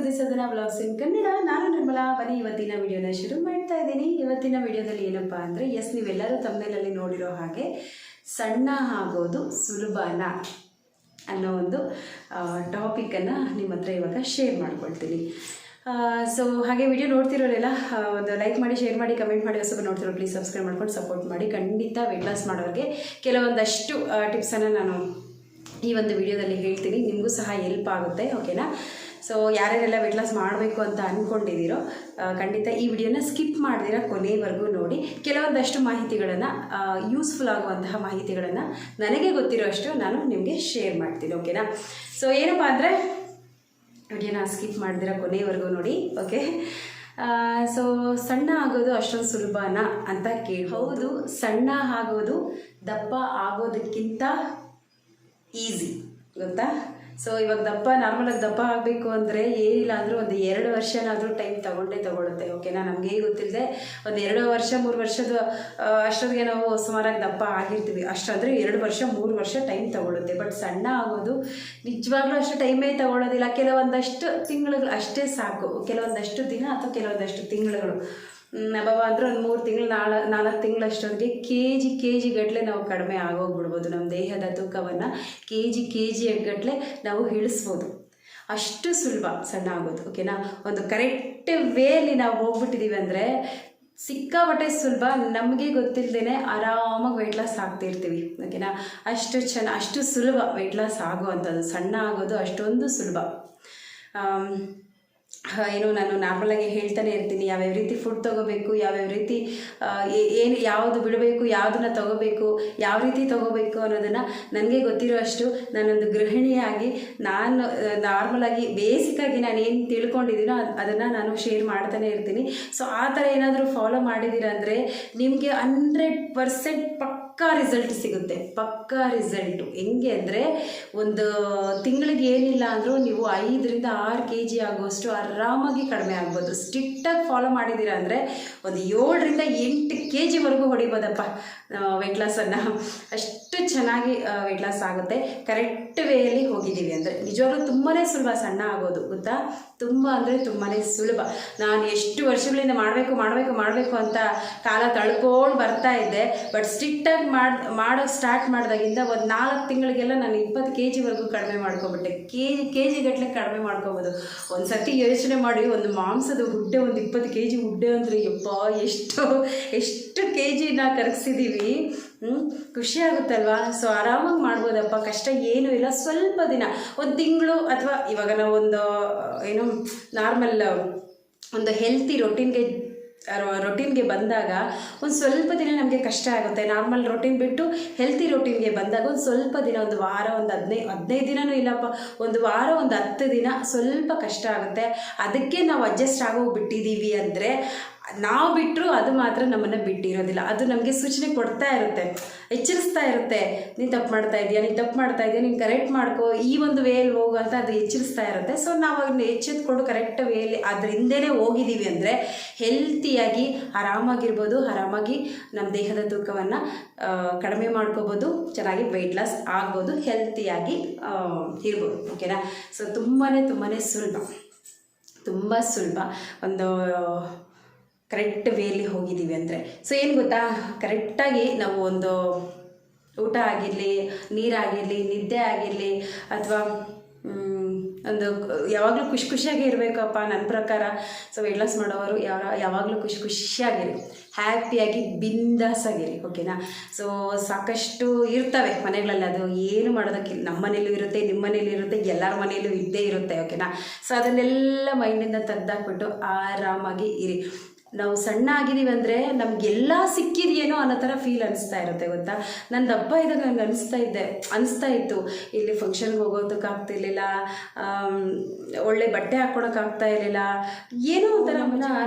ಸುದ್ದಿ ಸದನ ವ್ಲಾಗ್ಸ್ ಇನ್ ಕನ್ನಡ. ನಾನು ನಿರ್ಮಲಾ. ಬನ್ನಿ ಇವತ್ತಿನ ವಿಡಿಯೋನ ಶುರು ಮಾಡ್ತಾ ಇದ್ದೀನಿ. ಇವತ್ತಿನ ವಿಡಿಯೋದಲ್ಲಿ ಏನಪ್ಪಾ ಅಂದರೆ, ನೀವೆಲ್ಲರೂ ತಮ್ಮನೇಲಲ್ಲಿ ನೋಡಿರೋ ಹಾಗೆ ಸಣ್ಣ ಆಗೋದು ಸುಲಭನಾ ಅನ್ನೋ ಒಂದು ಟಾಪಿಕನ್ನು ನಿಮ್ಮ ಹತ್ರ ಇವಾಗ ಶೇರ್ ಮಾಡ್ಕೊಳ್ತೀನಿ. ಸೊ ಹಾಗೆ ವಿಡಿಯೋ ನೋಡ್ತಿರೋರೆಲ್ಲ ಒಂದು ಲೈಕ್ ಮಾಡಿ, ಶೇರ್ ಮಾಡಿ, ಕಮೆಂಟ್ ಮಾಡಿ. ಹೊಸಬ ನೋಡ್ತಿರೋ ಪ್ಲೀಸ್ ಸಬ್ಸ್ಕ್ರೈಬ್ ಮಾಡ್ಕೊಂಡು ಸಪೋರ್ಟ್ ಮಾಡಿ. ಖಂಡಿತ ವೆಯ್ಟ್ ಲಾಸ್ ಮಾಡೋರಿಗೆ ಕೆಲವೊಂದಷ್ಟು ಟಿಪ್ಸನ್ನು ನಾನು ಈ ಒಂದು ವಿಡಿಯೋದಲ್ಲಿ ಹೇಳ್ತೀನಿ. ನಿಮಗೂ ಸಹ ಹೆಲ್ಪ್ ಆಗುತ್ತೆ, ಓಕೆನಾ? ಸೊ ಯಾರ್ಯಾರೆಲ್ಲ ವೆಯ್ಟ್ ಲಾಸ್ ಮಾಡಬೇಕು ಅಂತ ಅಂದ್ಕೊಂಡಿದ್ದೀರೋ ಖಂಡಿತ ಈ ವಿಡಿಯೋನ ಸ್ಕಿಪ್ ಮಾಡ್ದಿರ ಕೊನೆವರೆಗೂ ನೋಡಿ. ಕೆಲವೊಂದಷ್ಟು ಮಾಹಿತಿಗಳನ್ನು, ಯೂಸ್ಫುಲ್ ಆಗುವಂತಹ ಮಾಹಿತಿಗಳನ್ನು ನನಗೆ ಗೊತ್ತಿರೋ ಅಷ್ಟು ನಾನು ನಿಮಗೆ ಶೇರ್ ಮಾಡ್ತೀನಿ, ಓಕೆನಾ? ಸೊ ಏನಪ್ಪ ಅಂದರೆ, ವಿಡಿಯೋನ ಸ್ಕಿಪ್ ಮಾಡ್ದಿರ ಕೊನೆವರೆಗೂ ನೋಡಿ, ಓಕೆ? ಸೊ ಸಣ್ಣ ಆಗೋದು ಅಷ್ಟೊಂದು ಸುಲಭನಾ ಅಂತ ಕೇಳಿ, ಹೌದು, ಸಣ್ಣ ಆಗೋದು ದಪ್ಪ ಆಗೋದಕ್ಕಿಂತ ಈಸಿ, ಗೊತ್ತಾ? ಸೊ ಇವಾಗ ನಾರ್ಮಲಾಗಿ ದಪ್ಪ ಆಗಬೇಕು ಅಂದರೆ ಏನಿಲ್ಲ ಅಂದರೂ ಒಂದು 2 ವರ್ಷನಾದರೂ ಟೈಮ್ ತಗೊಳುತ್ತೆ, ಓಕೆನಾ? ನಮಗೆ ಗೊತ್ತಿಲ್ಲದೆ ಒಂದು 2 ವರ್ಷ 3 ವರ್ಷದ ಅಷ್ಟೊತ್ತಿಗೆ ನಾವು ಸುಮಾರಾಗಿ ದಪ್ಪ ಆಗಿರ್ತೀವಿ. ಅಷ್ಟಾದರೆ 2 ವರ್ಷ 3 ವರ್ಷ ಟೈಮ್ ತಗೊಳುತ್ತೆ. ಬಟ್ ಸಣ್ಣ ಆಗೋದು ನಿಜವಾಗ್ಲೂ ಅಷ್ಟು ಟೈಮೇ ತಗೊಳ್ಳೋದಿಲ್ಲ. ಕೆಲವೊಂದಷ್ಟು ತಿಂಗಳು ಅಷ್ಟೇ ಸಾಕು, ಕೆಲವೊಂದಷ್ಟು ದಿನ ಅಥವಾ ಕೆಲವೊಂದಷ್ಟು ತಿಂಗಳುಗಳು. ಅಬ್ಬಬ್ಬ ಅಂದರೆ ಒಂದು 3 ತಿಂಗಳು 4 ತಿಂಗಳಷ್ಟೊತ್ತಿಗೆ ಕೆ ಜಿ ಗಟ್ಟಲೆ ನಾವು ಕಡಿಮೆ ಆಗೋಗ್ಬಿಡ್ಬೋದು. ನಮ್ಮ ದೇಹದ ತೂಕವನ್ನು ಕೆ ಜಿ ಗಟ್ಟಲೆ ನಾವು ಇಳಿಸ್ಬೋದು. ಅಷ್ಟು ಸುಲಭ ಸಣ್ಣ ಆಗೋದು, ಓಕೆನಾ? ಒಂದು ಕರೆಕ್ಟ್ ವೇಲಿ ನಾವು ಹೋಗ್ಬಿಟ್ಟಿದ್ದೀವಿ ಅಂದರೆ ಸಿಕ್ಕಾಪಟ್ಟೆ ಸುಲಭ. ನಮಗೆ ಗೊತ್ತಿಲ್ಲದೇ ಆರಾಮಾಗಿ ವೆಯ್ಟ್ ಲಾಸ್ ಆಗ್ತಿರ್ತೀವಿ, ಓಕೆನಾ? ಅಷ್ಟು ಸುಲಭ ವೆಯ್ಟ್ ಲಾಸ್ ಆಗುವಂಥದ್ದು. ಸಣ್ಣ ಆಗೋದು ಅಷ್ಟೊಂದು ಸುಲಭ. ಏನು ನಾನು ನಾರ್ಮಲಾಗಿ ಹೇಳ್ತಾನೆ ಇರ್ತೀನಿ, ಯಾವ್ಯಾವ ರೀತಿ ಫುಡ್ ತೊಗೋಬೇಕು, ಯಾವ್ಯಾವ ರೀತಿ ಯಾವುದು ಬಿಡಬೇಕು, ಯಾವುದನ್ನು ತೊಗೋಬೇಕು, ಯಾವ ರೀತಿ ತೊಗೋಬೇಕು ಅನ್ನೋದನ್ನು ನನಗೆ ಗೊತ್ತಿರೋ ಅಷ್ಟು ನಾನೊಂದು ಗೃಹಿಣಿಯಾಗಿ ನಾನು ನಾರ್ಮಲಾಗಿ ಬೇಸಿಕ್ಕಾಗಿ ನಾನು ಏನು ತಿಳ್ಕೊಂಡಿದ್ದೀನೋ ಅದನ್ನು ನಾನು ಶೇರ್ ಮಾಡ್ತಾನೆ ಇರ್ತೀನಿ. ಸೊ ಆ ಥರ ಏನಾದರೂ ಫಾಲೋ ಮಾಡಿದ್ದೀರ ಅಂದರೆ ನಿಮಗೆ 100% ಪಕ್ಕಾ ರಿಸಲ್ಟ್ ಸಿಗುತ್ತೆ. ಪಕ್ಕಾ ರಿಸಲ್ಟು ಹೆಂಗೆ ಅಂದರೆ, ಒಂದು ತಿಂಗಳಿಗೆ ಏನಿಲ್ಲ ಅಂದರೂ ನೀವು 5ರಿಂದ 6 kg ಆಗುವಷ್ಟು ಆರಾಮಾಗಿ ಕಡಿಮೆ ಆಗ್ಬೋದು. ಸ್ಟ್ರಿಕ್ಟಾಗಿ ಫಾಲೋ ಮಾಡಿದ್ದೀರಾ ಅಂದರೆ ಒಂದು 7ರಿಂದ 8 kgವರೆಗೂ ಹೊಡಿಬೋದಪ್ಪ ವೆಯ್ಟ್ ಲಾಸನ್ನು. ಅಷ್ಟು ಚೆನ್ನಾಗಿ ವೆಯ್ಟ್ ಲಾಸ್ ಆಗುತ್ತೆ ಕರೆಕ್ಟ್ ವೇಯಲ್ಲಿ ಹೋಗಿದ್ದೀವಿ ಅಂದರೆ. ನಿಜವಾಗ್ಲೂ ತುಂಬಾ ಸುಲಭ ಸಣ್ಣ ಆಗೋದು, ಗೊತ್ತಾ? ತುಂಬ ಅಂದರೆ ತುಂಬಾ ಸುಲಭ. ನಾನು ಎಷ್ಟು ವರ್ಷಗಳಿಂದ ಮಾಡಬೇಕು ಅಂತ ಕಾಲ ತಳ್ಕೊಂಡು ಬರ್ತಾ ಇದ್ದೆ. ಬಟ್ ಸ್ಟ್ರಿಕ್ಟಾಗಿ ಮಾಡೋಕ್ಕೆ ಸ್ಟಾರ್ಟ್ ಮಾಡಿದಾಗಿಂದ ಒಂದು 4 ತಿಂಗಳಿಗೆಲ್ಲ ನಾನು 20 kgವರೆಗೂ ಕಡಿಮೆ ಮಾಡ್ಕೊಬಿಟ್ಟೆ. ಕೆ ಜಿ ಗಟ್ಟಲೆ ಕಡಿಮೆ ಮಾಡ್ಕೊಬೋದು. ಒಂದು ಸರ್ತಿ ಯೋಚನೆ ಮಾಡಿ, ಒಂದು ಮಾಂಸದ ಹುಡ್ಡೆ, ಒಂದು 20 kg ಹುಡ್ಡೆ ಅಂದರೆ ಯಪ್ಪ ಎಷ್ಟು ಕೆ ಜಿನ ಕರಗಿಸಿದ್ದೀವಿ. ಖುಷಿ ಆಗುತ್ತಲ್ವಾ? ಸೊ ಆರಾಮಾಗಿ ಮಾಡ್ಬೋದಪ್ಪ, ಕಷ್ಟ ಏನೂ ಇಲ್ಲ. ಸ್ವಲ್ಪ ದಿನ, ಒಂದು ತಿಂಗಳು, ಅಥವಾ ಇವಾಗ ನಾವು ಒಂದು ನಾರ್ಮಲ್ ಒಂದು ಹೆಲ್ತಿ ರೊಟೀನ್ಗೆ ಬಂದಾಗ ಒಂದು ಸ್ವಲ್ಪ ದಿನ ನಮಗೆ ಕಷ್ಟ ಆಗುತ್ತೆ. ನಾರ್ಮಲ್ ರೊಟೀನ್ ಬಿಟ್ಟು ಹೆಲ್ತಿ ರೊಟೀನ್ಗೆ ಬಂದಾಗ ಒಂದು ಸ್ವಲ್ಪ ದಿನ, ಒಂದು ವಾರ, ಒಂದು 15 ದಿನವೂ ಇಲ್ಲಪ್ಪ, ಒಂದು ವಾರ, ಒಂದು 10 ದಿನ ಸ್ವಲ್ಪ ಕಷ್ಟ ಆಗುತ್ತೆ. ಅದಕ್ಕೆ ನಾವು ಅಡ್ಜಸ್ಟ್ ಆಗೋಗ್ಬಿಟ್ಟಿದ್ದೀವಿ ಅಂದರೆ ನಾವು ಬಿಟ್ಟರು ಅದು ಮಾತ್ರ ನಮ್ಮನ್ನು ಬಿಟ್ಟಿರೋದಿಲ್ಲ. ಅದು ನಮಗೆ ಸೂಚನೆ ಕೊಡ್ತಾ ಇರುತ್ತೆ, ಎಚ್ಚರಿಸ್ತಾ ಇರುತ್ತೆ. ನೀನು ತಪ್ಪು ಮಾಡ್ತಾ ಇದೆಯಾ, ನೀನು ಕರೆಕ್ಟ್ ಮಾಡ್ಕೋ, ಈ ಒಂದು ವೇಯಲ್ಲಿ ಹೋಗು ಅಂತ ಅದು ಎಚ್ಚರಿಸ್ತಾ ಇರುತ್ತೆ. ಸೊ ನಾವು ಅದನ್ನ ಎಚ್ಚೆತ್ಕೊಂಡು ಕರೆಕ್ಟ್ ವೇಯಲ್ಲಿ ಅದ್ರ ಹಿಂದೆನೇ ಹೋಗಿದ್ದೀವಿ ಅಂದರೆ ಹೆಲ್ತಿಯಾಗಿ ಆರಾಮಾಗಿರ್ಬೋದು. ಆರಾಮಾಗಿ ನಮ್ಮ ದೇಹದ ತೂಕವನ್ನು ಕಡಿಮೆ ಮಾಡ್ಕೋಬೋದು, ಚೆನ್ನಾಗಿ ವೆಯ್ಟ್ ಲಾಸ್ ಆಗ್ಬೋದು, ಹೆಲ್ತಿಯಾಗಿ ಇರ್ಬೋದು, ಓಕೆನಾ? ಸೊ ತುಂಬಾ ಸುಲಭ, ತುಂಬ ಸುಲಭ ಒಂದು ಕರೆಕ್ಟ್ ವೇಲಿ ಹೋಗಿದ್ದೀವಿ ಅಂದರೆ. ಸೊ ಏನು ಗೊತ್ತಾ, ಕರೆಕ್ಟಾಗಿ ನಾವು ಒಂದು ಊಟ ಆಗಿರಲಿ, ನೀರಾಗಿರಲಿ, ನಿದ್ದೆ ಆಗಿರಲಿ, ಅಥವಾ ಒಂದು ಯಾವಾಗಲೂ ಖುಷಿಯಾಗಿ ಇರಬೇಕಪ್ಪ ನನ್ನ ಪ್ರಕಾರ. ಸೊ ವೆಯ್ಟ್ ಲಾಸ್ ಮಾಡೋರು ಯಾವಾಗಲೂ ಖುಷಿಯಾಗಿರಿ, ಹ್ಯಾಪಿಯಾಗಿ ಬಿಂದಾಸಾಗಿರಿ, ಓಕೆನಾ? ಸೊ ಸಾಕಷ್ಟು ಇರ್ತವೆ ಮನೆಗಳಲ್ಲಿ, ಅದು ಏನು ಮಾಡೋದಕ್ಕಿಲ್ಲ. ನಮ್ಮ ಮನೇಲೂ ಇರುತ್ತೆ, ನಿಮ್ಮ ಮನೇಲೂ ಇರುತ್ತೆ, ಎಲ್ಲರ ಮನೇಲೂ ಇದ್ದೇ ಇರುತ್ತೆ, ಓಕೆನಾ? ಸೊ ಅದನ್ನೆಲ್ಲ ಮೈಂಡಿಂದ ತೆಗೆದಾಕ್ಬಿಟ್ಟು ಆರಾಮಾಗಿ ಇರಿ. ನಾವು ಸಣ್ಣ ಆಗಿದ್ದೀವಿ ಅಂದರೆ ನಮಗೆಲ್ಲ ಸಿಕ್ಕಿದೆಯೇನೋ ಅನ್ನೋ ಥರ ಫೀಲ್ ಅನಿಸ್ತಾ ಇರುತ್ತೆ, ಗೊತ್ತಾ? ನಾನು ದಪ್ಪ ಇದ್ದಾಗ ನನಗೆ ಅನಿಸ್ತಾ ಇತ್ತು, ಇಲ್ಲಿ ಫಂಕ್ಷನ್ಗೆ ಹೋಗೋದಕ್ಕಾಗ್ತಿರ್ಲಿಲ್ಲ, ಒಳ್ಳೆ ಬಟ್ಟೆ ಹಾಕ್ಕೊಳಕ್ಕಾಗ್ತಾ ಇರಲಿಲ್ಲ, ಏನೋ ಒಂಥರ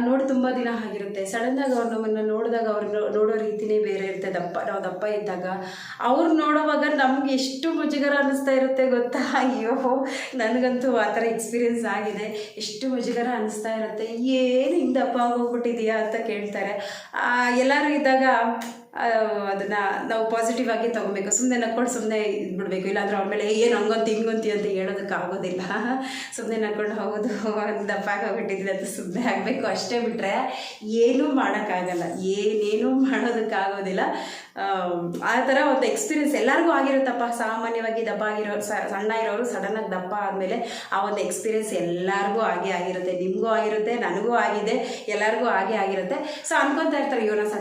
ನೋಡಿ ತುಂಬ ದಿನ ಆಗಿರುತ್ತೆ. ಸಡನ್ನಾಗಿ ಅವ್ರು ನಮ್ಮನ್ನು ನೋಡಿದಾಗ ಅವ್ರು ನೋಡೋ ರೀತಿಯೇ ಬೇರೆ ಇರುತ್ತೆ. ನಾವು ದಪ್ಪ ಇದ್ದಾಗ ಅವ್ರು ನೋಡೋವಾಗ ನಮ್ಗೆ ಎಷ್ಟು ಮುಜುಗರ ಅನ್ನಿಸ್ತಾ ಇರುತ್ತೆ, ಗೊತ್ತಾ? ಅಯ್ಯೋ, ನನಗಂತೂ ಆ ಥರ ಎಕ್ಸ್ಪೀರಿಯೆನ್ಸ್ ಆಗಿದೆ. ಎಷ್ಟು ಮುಜುಗರ ಅನ್ನಿಸ್ತಾ ಇರುತ್ತೆ, ಏನು ಹಿಂಗೆ ದಪ್ಪ ಆಗೋಗ್ಬಿಟ್ಟಿದ್ಯಾ ಅಂತ ಕೇಳ್ತಾರೆ. ಎಲ್ಲರೂ ಇದ್ದಾಗ ಅದನ್ನು ನಾವು ಪಾಸಿಟಿವ್ ಆಗಿ ತೊಗೊಬೇಕು. ಸುಮ್ಮನೆ ನಕ್ಕೊಂಡು ಸುಮ್ಮನೆ ಇದ್ಬಿಡ್ಬೇಕು, ಇಲ್ಲಾಂದ್ರೆ ಅವ್ರ ಮೇಲೆ ಏನು ಹಂಗಂತ ಹಿಂಗಂತಿ ಅಂತ ಹೇಳೋದಕ್ಕೆ ಆಗೋದಿಲ್ಲ. ಸುಮ್ಮನೆ ನಕ್ಕೊಂಡು ಹೌದು ದಪ್ಪ ಆಗೋಗ್ಬಿಟ್ಟಿದ್ವಿ ಅಂತ ಸುಮ್ಮನೆ ಆಗಬೇಕು ಅಷ್ಟೇ, ಬಿಟ್ಟರೆ ಏನೂ ಮಾಡೋಕ್ಕಾಗಲ್ಲ, ಏನೇನೂ ಮಾಡೋದಕ್ಕಾಗೋದಿಲ್ಲ. ಆ ಥರ ಒಂದು ಎಕ್ಸ್ಪೀರಿಯೆನ್ಸ್ ಎಲ್ಲರಿಗೂ ಆಗಿರುತ್ತಪ್ಪ. ಸಾಮಾನ್ಯವಾಗಿ ದಪ್ಪ ಆಗಿರೋ ಸಣ್ಣ ಇರೋರು ಸಡನ್ನಾಗಿ ದಪ್ಪ ಆದಮೇಲೆ ಆ ಒಂದು ಎಕ್ಸ್ಪೀರಿಯೆನ್ಸ್ ಎಲ್ಲರಿಗೂ ಆಗಿರುತ್ತೆ, ನಿಮಗೂ ಆಗಿರುತ್ತೆ, ನನಗೂ ಆಗಿದೆ, ಎಲ್ಲರಿಗೂ ಆಗಿರುತ್ತೆ. ಸೊ ಅನ್ಕೊತಾ ಇರ್ತಾರೆ ಅಯ್ಯೋ ನಾನು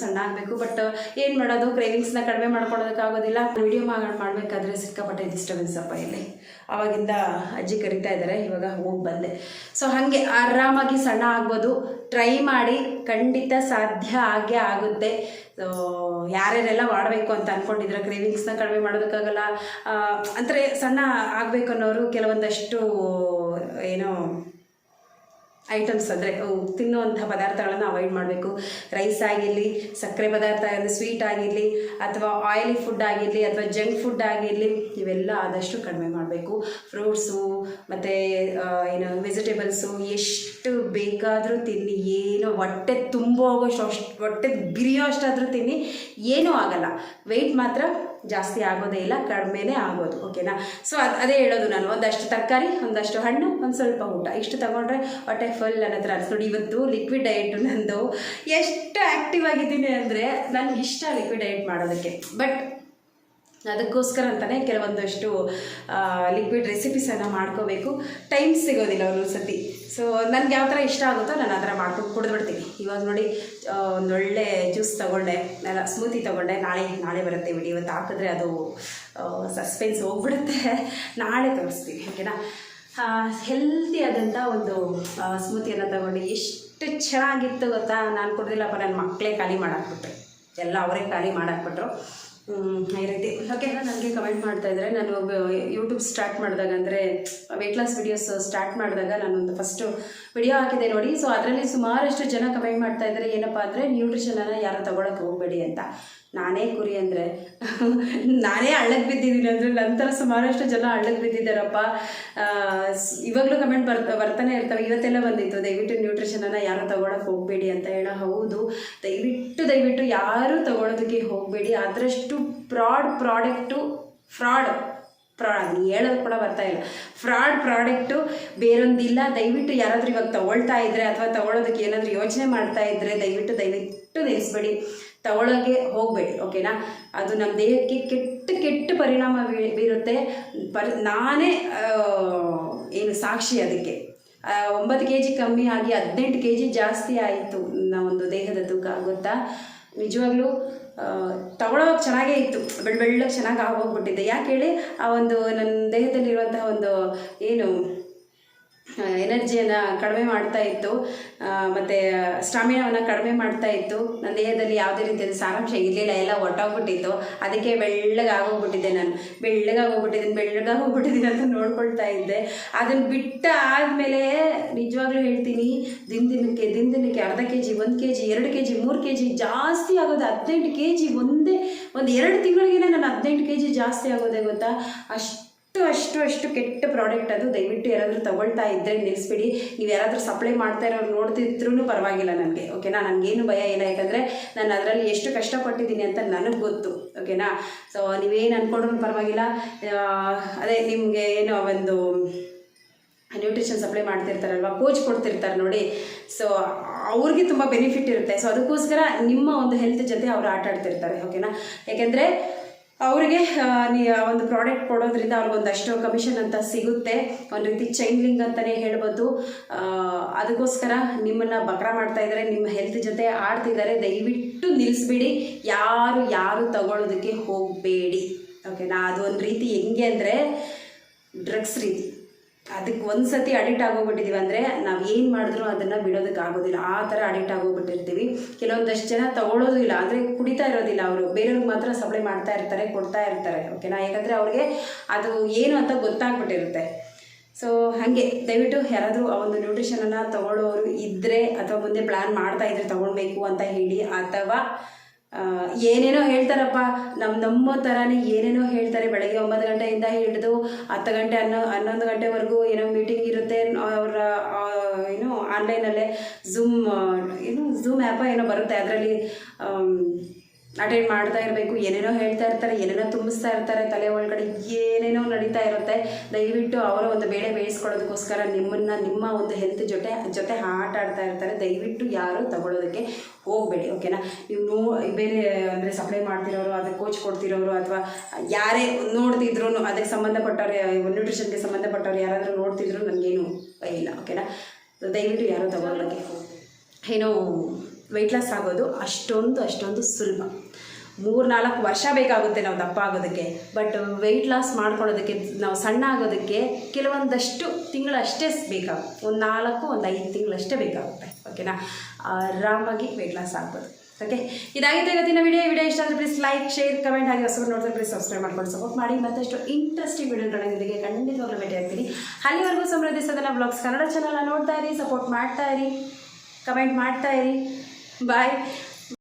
ಸಣ್ಣ ಆಗಬೇಕು, ಬಟ್ ಏನು ಮಾಡೋದು, ಕ್ರೇವಿಂಗ್ಸ್ನ ಕಡಿಮೆ ಮಾಡ್ಕೊಳ್ಳೋದಕ್ಕಾಗೋದಿಲ್ಲ. ವಿಡಿಯೋ ಮಾಡಬೇಕಾದ್ರೆ ಸಿಕ್ಕಾಪಟ್ಟೆ ಡಿಸ್ಟರ್ಬೆನ್ಸ್ ಅಪ್ಪ ಇಲ್ಲಿ. ಆವಾಗಿಂದ ಅಜ್ಜಿ ಕರಿತಾ ಇದ್ದಾರೆ, ಇವಾಗ ಹೋಗಿ ಬಂದೆ. ಸೊ ಹಾಗೆ ಆರಾಮಾಗಿ ಸಣ್ಣ ಆಗ್ಬೋದು, ಟ್ರೈ ಮಾಡಿ, ಖಂಡಿತ ಸಾಧ್ಯ ಆಗೇ ಆಗುತ್ತೆ. ಯಾರ್ಯಾರೆಲ್ಲ ಮಾಡಬೇಕು ಅಂತ ಅಂದ್ಕೊಂಡಿದ್ರೆ ಕ್ರೇವಿಂಗ್ಸ್ನ ಕಡಿಮೆ ಮಾಡೋದಕ್ಕಾಗಲ್ಲ ಅಂದರೆ ಸಣ್ಣ ಆಗಬೇಕು ಅನ್ನೋರು ಕೆಲವೊಂದಷ್ಟು ಏನೋ ಐಟಮ್ಸ್ ಅಂದರೆ ತಿನ್ನುವಂಥ ಪದಾರ್ಥಗಳನ್ನು ಅವಾಯ್ಡ್ ಮಾಡಬೇಕು. ರೈಸ್ ಆಗಿರಲಿ, ಸಕ್ಕರೆ ಪದಾರ್ಥ ಅಂದರೆ ಸ್ವೀಟ್ ಆಗಿರಲಿ, ಅಥವಾ ಆಯಿಲಿ ಫುಡ್ ಆಗಿರಲಿ, ಅಥವಾ ಜಂಕ್ ಫುಡ್ ಆಗಿರಲಿ, ಇವೆಲ್ಲ ಆದಷ್ಟು ಕಡಿಮೆ ಮಾಡಬೇಕು. ಫ್ರೂಟ್ಸು ಮತ್ತು ಏನು ವೆಜಿಟೇಬಲ್ಸು ಎಷ್ಟು ಬೇಕಾದರೂ ತಿನ್ನಿ, ಏನು ಹೊಟ್ಟೆ ತುಂಬೋಗೋಷ್ಟು ಹೊಟ್ಟೆ ಬಿರಿಯೋ ಅಷ್ಟಾದರೂ ತಿನ್ನಿ, ಏನೂ ಆಗಲ್ಲ. ವೆಯ್ಟ್ ಮಾತ್ರ ಜಾಸ್ತಿ ಆಗೋದೇ ಇಲ್ಲ, ಕಡಿಮೆನೇ ಆಗೋದು. ಓಕೆನಾ? ಸೊ ಅದೇ ಹೇಳೋದು ನಾನು, ಒಂದಷ್ಟು ತರಕಾರಿ, ಒಂದಷ್ಟು ಹಣ್ಣು, ಒಂದು ಸ್ವಲ್ಪ ಊಟ, ಇಷ್ಟು ತಗೊಂಡ್ರೆ ಹೊಟ್ಟೆ ಫುಲ್ ನನ್ನ ಹತ್ರ ನೋಡಿ. ಇವತ್ತು ಲಿಕ್ವಿಡ್ ಡಯಟು ನಂದು. ಎಷ್ಟು ಆ್ಯಕ್ಟಿವ್ ಆಗಿದ್ದೀನಿ ಅಂದರೆ ನನಗೆ ಇಷ್ಟ ಲಿಕ್ವಿಡ್ ಡಯಟ್ ಮಾಡೋದಕ್ಕೆ, ಬಟ್ ಅದಕ್ಕೋಸ್ಕರ ಅಂತಲೇ ಕೆಲವೊಂದಷ್ಟು ಲಿಕ್ವಿಡ್ ರೆಸಿಪೀಸನ್ನು ಮಾಡ್ಕೋಬೇಕು. ಟೈಮ್ ಸಿಗೋದಿಲ್ಲ ಒಂದೊಂದು ಸತಿ. ಸೊ ನನಗೆ ಯಾವ ಥರ ಇಷ್ಟ ಆಗುತ್ತೋ ನಾನು ಆ ಥರ ಮಾಡ್ಕೊಂಡು ಕುಡಿದ್ಬಿಡ್ತೀನಿ. ಇವಾಗ ನೋಡಿ ಒಂದೊಳ್ಳೆ ಜ್ಯೂಸ್ ತೊಗೊಂಡೆ, ಸ್ಮೂತಿ ತೊಗೊಂಡೆ. ನಾಳೆ ಬರುತ್ತೆ ವಿಡಿಯೋ. ಇವತ್ತು ಹಾಕಿದ್ರೆ ಅದು ಸಸ್ಪೆನ್ಸ್ ಹೋಗ್ಬಿಡುತ್ತೆ, ನಾಳೆ ತೋರಿಸ್ತೀನಿ. ಓಕೆನಾ? ಹೆಲ್ತಿ ಆದಂಥ ಒಂದು ಸ್ಮೂತಿಯನ್ನು ತಗೊಂಡು ಎಷ್ಟು ಚೆನ್ನಾಗಿತ್ತು ಗೊತ್ತಾ. ನಾನು ಕುಡ್ದಿಲ್ಲಪ್ಪ, ನನ್ನ ಮಕ್ಕಳೇ ಖಾಲಿ ಮಾಡಾಕ್ಬಿಟ್ರು, ಎಲ್ಲ ಅವರೇ ಖಾಲಿ ಮಾಡಾಕ್ಬಿಟ್ರು. ಈ ರೀತಿ. ಓಕೆ, ನನಗೆ ಕಮೆಂಟ್ ಮಾಡ್ತಾಯಿದ್ರೆ, ನಾನು ಯೂಟ್ಯೂಬ್ ಸ್ಟಾರ್ಟ್ ಮಾಡಿದಾಗ ಅಂದರೆ ವೆಯ್ಟ್ ಲಾಸ್ ವಿಡಿಯೋಸ್ ಸ್ಟಾರ್ಟ್ ಮಾಡಿದಾಗ ನಾನೊಂದು ಫಸ್ಟು ವಿಡಿಯೋ ಹಾಕಿದೆ ನೋಡಿ. ಸೊ ಅದರಲ್ಲಿ ಸುಮಾರಷ್ಟು ಜನ ಕಮೆಂಟ್ ಮಾಡ್ತಾಯಿದ್ದಾರೆ, ಏನಪ್ಪ ಅಂದರೆ ನ್ಯೂಟ್ರಿಷನನ್ನು ಯಾರು ತೊಗೊಳಕ್ಕೆ ಹೋಗಬೇಡಿ ಅಂತ. ನಾನೇ ಕುರಿ ಅಂದರೆ ನಾನೇ ಹಳ್ಳಕ್ಕೆ ಬಿದ್ದಿದ್ದೀನಿ ಅಂದರೆ ನಂತರ ಸುಮಾರಷ್ಟು ಜನ ಹಳ್ಳಕ್ಕೆ ಬಿದ್ದಿದ್ದಾರಪ್ಪ. ಇವಾಗಲೂ ಕಮೆಂಟ್ ಬರ್ತಾನೆ ಇರ್ತವೆ. ಇವತ್ತೆಲ್ಲ ಬಂದಿತ್ತು, ದಯವಿಟ್ಟು ನ್ಯೂಟ್ರಿಷನನ್ನು ಯಾರು ತೊಗೊಳಕ್ಕೆ ಹೋಗಬೇಡಿ ಅಂತ ಹೇಳೋ. ಹೌದು, ದಯವಿಟ್ಟು ಯಾರೂ ತೊಗೊಳೋದಕ್ಕೆ ಹೋಗಬೇಡಿ. ಅದರಷ್ಟು ಫ್ರಾಡ್ ಹೇಳೋದು ಕೂಡ ಬರ್ತಾ ಇಲ್ಲ. ಪ್ರಾಡಕ್ಟು ಬೇರೊಂದಿಲ್ಲ. ದಯವಿಟ್ಟು ಯಾರಾದರೂ ಇವಾಗ ತೊಗೊಳ್ತಾ ಇದ್ದರೆ ಅಥವಾ ತೊಗೊಳೋದಕ್ಕೆ ಏನಾದರೂ ಯೋಚನೆ ಮಾಡ್ತಾ ಇದ್ದರೆ ದಯವಿಟ್ಟು ನಿಲ್ಲಿಸ್ಬೇಡಿ, ತಗೊಳ್ಳೋಕ್ಕೆ ಹೋಗಬೇಡಿ. ಓಕೆನಾ? ಅದು ನಮ್ಮ ದೇಹಕ್ಕೆ ಕೆಟ್ಟ ಪರಿಣಾಮ ಬೀರುತ್ತೆ. ನಾನೇ ಏನು ಸಾಕ್ಷಿ ಅದಕ್ಕೆ. 9 kg ಕಮ್ಮಿ ಆಗಿ 18 kg ಜಾಸ್ತಿ ಆಯಿತು ಒಂದು ದೇಹದ ತೂಕ, ಗೊತ್ತಾ? ನಿಜವಾಗ್ಲೂ ತಗೊಳ್ಳೋಕೆ ಚೆನ್ನಾಗೇ ಇತ್ತು, ಬೆಳ್ಳಗೆ ಚೆನ್ನಾಗಿ ಆಗೋಗ್ಬಿಟ್ಟಿದ್ದೆ. ಯಾಕೆ ಹೇಳಿ, ಆ ಒಂದು ನನ್ನ ದೇಹದಲ್ಲಿರುವಂತಹ ಒಂದು ಏನು ಎನರ್ಜಿಯನ್ನು ಕಡಿಮೆ ಮಾಡ್ತಾ ಇತ್ತು, ಮತ್ತು ಸ್ಟಾಮಿನಾವನ್ನು ಕಡಿಮೆ ಮಾಡ್ತಾ ಇತ್ತು. ನನ್ನ ದೇಹದಲ್ಲಿ ಯಾವುದೇ ರೀತಿಯಾದ ಸಾರಾಂಶ ಇರಲಿಲ್ಲ, ಎಲ್ಲ ಒಟ್ಟೋಗ್ಬಿಟ್ಟಿತ್ತು. ಅದಕ್ಕೆ ಬೆಳ್ಳಗಾಗೋಗ್ಬಿಟ್ಟಿದ್ದೆ ನಾನು. ಬೆಳ್ಳಗಾಗೋಗ್ಬಿಟ್ಟಿದ್ದೀನಿ ಅಂತ ನೋಡ್ಕೊಳ್ತಾ ಇದ್ದೆ. ಅದನ್ನು ಬಿಟ್ಟ ಆದಮೇಲೆ ನಿಜವಾಗ್ಲೂ ಹೇಳ್ತೀನಿ, ದಿನದಿನಕ್ಕೆ ಅರ್ಧ kg, 1 kg, 2 kg, 3 kg ಜಾಸ್ತಿ ಆಗೋದು. 18 kg ಒಂದು 2 ತಿಂಗಳಿಗೆ ನಾನು 18 kg ಜಾಸ್ತಿ ಆಗೋದೇ, ಗೊತ್ತಾ? ಅಷ್ಟು ಕೆಟ್ಟ ಪ್ರಾಡಕ್ಟ್ ಅದು. ದಯವಿಟ್ಟು ಯಾರಾದರೂ ತಗೊಳ್ತಾ ಇದ್ದರೆ ನಿಲ್ಲಿಸ್ಬಿಡಿ. ನೀವು ಯಾರಾದರೂ ಸಪ್ಲೈ ಮಾಡ್ತಾ ಇರೋರು ನೋಡ್ತಿದ್ರೂ ಪರವಾಗಿಲ್ಲ ನನಗೆ. ಓಕೆನಾ? ನನಗೇನು ಭಯ ಇಲ್ಲ, ಯಾಕಂದರೆ ನಾನು ಅದರಲ್ಲಿ ಎಷ್ಟು ಕಷ್ಟಪಟ್ಟಿದ್ದೀನಿ ಅಂತ ನನಗೆ ಗೊತ್ತು. ಓಕೆನಾ? ಸೊ ನೀವೇನು ಅಂದ್ಕೊಂಡ್ರೂ ಪರವಾಗಿಲ್ಲ. ಅದೇ ನಿಮಗೆ ಏನೋ ಒಂದು ನ್ಯೂಟ್ರಿಷನ್ ಸಪ್ಲೈ ಮಾಡ್ತಿರ್ತಾರಲ್ವ, ಕೋಚ್ ಕೊಡ್ತಿರ್ತಾರೆ ನೋಡಿ. ಸೊ ಅವ್ರಿಗೆ ತುಂಬ ಬೆನಿಫಿಟ್ ಇರುತ್ತೆ. ಸೊ ಅದಕ್ಕೋಸ್ಕರ ನಿಮ್ಮ ಒಂದು ಹೆಲ್ತ್ ಜೊತೆ ಅವರು ಆಟ ಆಡ್ತಿರ್ತಾರೆ. ಓಕೆನಾ? ಯಾಕೆಂದರೆ ಅವರಿಗೆ ಒಂದು ಪ್ರಾಡಕ್ಟ್ ಕೊಡೋದ್ರಿಂದ ಅವ್ರಿಗೊಂದಷ್ಟು ಕಮಿಷನ್ ಅಂತ ಸಿಗುತ್ತೆ. ಒಂದು ರೀತಿ ಚೈನ್ ಲಿಂಕ್ ಅಂತಲೇ ಹೇಳ್ಬೋದು. ಅದಕ್ಕೋಸ್ಕರ ನಿಮ್ಮನ್ನು ಬಕ್ರಾ ಮಾಡ್ತಾ ಇದ್ದಾರೆ, ನಿಮ್ಮ ಹೆಲ್ತ್ ಜೊತೆ ಆಡ್ತಿದ್ದಾರೆ. ದಯವಿಟ್ಟು ನಿಲ್ಲಿಸ್ಬಿಡಿ, ಯಾರು ತಗೊಳ್ಳೋದಕ್ಕೆ ಹೋಗಬೇಡಿ. ಓಕೆನಾ? ಅದು ಒಂದು ರೀತಿ ಹೆಂಗೆ ಅಂದರೆ ಡ್ರಗ್ಸ್ ರೀತಿ. ಅದಕ್ಕೆ ಒಂದು ಸತಿ ಅಡಿಕ್ಟ್ ಆಗೋಗ್ಬಿಟ್ಟಿದ್ದೀವಿ ಅಂದರೆ ನಾವು ಏನು ಮಾಡಿದ್ರೂ ಅದನ್ನು ಬಿಡೋದಕ್ಕಾಗೋದಿಲ್ಲ. ಆ ಥರ ಅಡಿಕ್ಟ್ ಆಗೋಗ್ಬಿಟ್ಟಿರ್ತೀವಿ. ಕೆಲವೊಂದಷ್ಟು ಜನ ತಗೊಳ್ಳೋದು ಇಲ್ಲ, ಅಂದರೆ ಕುಡಿತಾ ಇರೋದಿಲ್ಲ, ಅವರು ಬೇರೆಯವ್ರಿಗೆ ಮಾತ್ರ ಸಪ್ಲೈ ಮಾಡ್ತಾ ಇರ್ತಾರೆ, ಕೊಡ್ತಾ ಇರ್ತಾರೆ. ಓಕೆನಾ? ಯಾಕಂದರೆ ಅವ್ರಿಗೆ ಅದು ಏನು ಅಂತ ಗೊತ್ತಾಗ್ಬಿಟ್ಟಿರುತ್ತೆ. ಸೊ ಹಾಗೆ ದಯವಿಟ್ಟು ಯಾರಾದರೂ ಆ ಒಂದು ನ್ಯೂಟ್ರಿಷನನ್ನು ತಗೊಳ್ಳೋರು ಇದ್ದರೆ, ಅಥವಾ ಮುಂದೆ ಪ್ಲ್ಯಾನ್ ಮಾಡ್ತಾ ಇದ್ದರೆ ತೊಗೊಳ್ಬೇಕು ಅಂತ ಹೇಳಿ, ಅಥವಾ ಏನೇನೋ ಹೇಳ್ತಾರಪ್ಪ, ನಮ್ಮ ಥರನೇ ಏನೇನೋ ಹೇಳ್ತಾರೆ. ಬೆಳಗ್ಗೆ 9 ಗಂಟೆಯಿಂದ ಹಿಡಿದು 10 ಗಂಟೆ 11 ಗಂಟೆವರೆಗೂ ಏನೋ ಮೀಟಿಂಗ್ ಇರುತ್ತೆ. ಅವರ ಏನು ಆನ್ಲೈನಲ್ಲೇ ಝೂಮ್ ಆ್ಯಪ ಏನೋ ಬರುತ್ತೆ, ಅದರಲ್ಲಿ ಅಟೆಂಡ್ ಮಾಡ್ತಾ ಇರಬೇಕು. ಏನೇನೋ ಹೇಳ್ತಾ ಇರ್ತಾರೆ, ಏನೇನೋ ತುಂಬಿಸ್ತಾ ಇರ್ತಾರೆ, ತಲೆ ಒಳಗಡೆ ಏನೇನೋ ನಡೀತಾ ಇರುತ್ತೆ. ದಯವಿಟ್ಟು ಅವರ ಒಂದು ಬೇಳೆ ಬೇಯಿಸ್ಕೊಳ್ಳೋದಕ್ಕೋಸ್ಕರ ನಿಮ್ಮ ಒಂದು ಹೆಲ್ತ್ ಜೊತೆ ಆಟ ಆಡ್ತಾ ಇರ್ತಾರೆ. ದಯವಿಟ್ಟು ಯಾರು ತಗೊಳ್ಳೋದಕ್ಕೆ ಹೋಗಬೇಡಿ, ಓಕೆನಾ. ನೀವು ಬೇರೆ ಅಂದರೆ ಸಪ್ಲೈ ಮಾಡ್ತಿರೋರು, ಅದಕ್ಕೆ ಕೋಚ್ ಕೊಡ್ತಿರೋರು, ಅಥವಾ ಯಾರೇ ನೋಡ್ತಿದ್ರು ಅದಕ್ಕೆ ಸಂಬಂಧಪಟ್ಟವ್ರು, ನ್ಯೂಟ್ರಿಷನ್ಗೆ ಸಂಬಂಧಪಟ್ಟವ್ರು ಯಾರಾದರೂ ನೋಡ್ತಿದ್ರು ನನಗೇನು ಇಲ್ಲ, ಓಕೆನಾ. ದಯವಿಟ್ಟು ಯಾರು ತಗೊಳ್ಳೋಕ್ಕೆ ಏನೋ ವೆಯ್ಟ್ ಲಾಸ್ ಆಗೋದು ಅಷ್ಟೊಂದು ಸುಲಭ. 3-4 ವರ್ಷ ಬೇಕಾಗುತ್ತೆ ನಾವು ದಪ್ಪ ಆಗೋದಕ್ಕೆ. ಬಟ್ ವೆಯ್ಟ್ ಲಾಸ್ ಮಾಡ್ಕೊಳ್ಳೋದಕ್ಕೆ, ನಾವು ಸಣ್ಣ ಆಗೋದಕ್ಕೆ ಕೆಲವೊಂದಷ್ಟು ತಿಂಗಳಷ್ಟೇ ಬೇಕಾಗುತ್ತೆ. 4-5 ತಿಂಗಳಷ್ಟೇ ಬೇಕಾಗುತ್ತೆ, ಓಕೆನಾ. ಆರಾಮಾಗಿ ವೆಯ್ಟ್ ಲಾಸ್ ಆಗ್ಬೋದು. ಓಕೆ, ಇದಾಗಿತ್ತು ಇವತ್ತಿನ ವಿಡಿಯೋ ಇಷ್ಟ ಆದರೆ ಪ್ಲೀಸ್ ಲೈಕ್, ಶೇರ್, ಕಮೆಂಟ್ ಹಾಗೆ ಹೊಸಬರು ನೋಡಿದ್ರೆ ಪ್ಲೀಸ್ ಸಬ್ಸ್ಕ್ರೈಬ್ ಮಾಡ್ಕೊಂಡು ಸಪೋರ್ಟ್ ಮಾಡಿ. ಮತ್ತಷ್ಟು ಇಂಟ್ರೆಸ್ಟಿಂಗ್ ವಿಡಿಯೋಗಳಿಗೆ ಖಂಡಿತವಾಗ್ಲೂ ಭೇಟಿ ಆಗ್ತೀನಿ. ಅಲ್ಲಿವರೆಗೂ ಸಮೃದ್ಧಿ ಸದನ ಬ್ಲಾಗ್ಸ್ ಕನ್ನಡ ಚಾನಲ್ನ ನೋಡ್ತಾ ಇರಿ, ಸಪೋರ್ಟ್ ಮಾಡ್ತಾ ಇರಿ, ಕಮೆಂಟ್ ಮಾಡ್ತಾ ಇರಿ. ಬಾಯ್.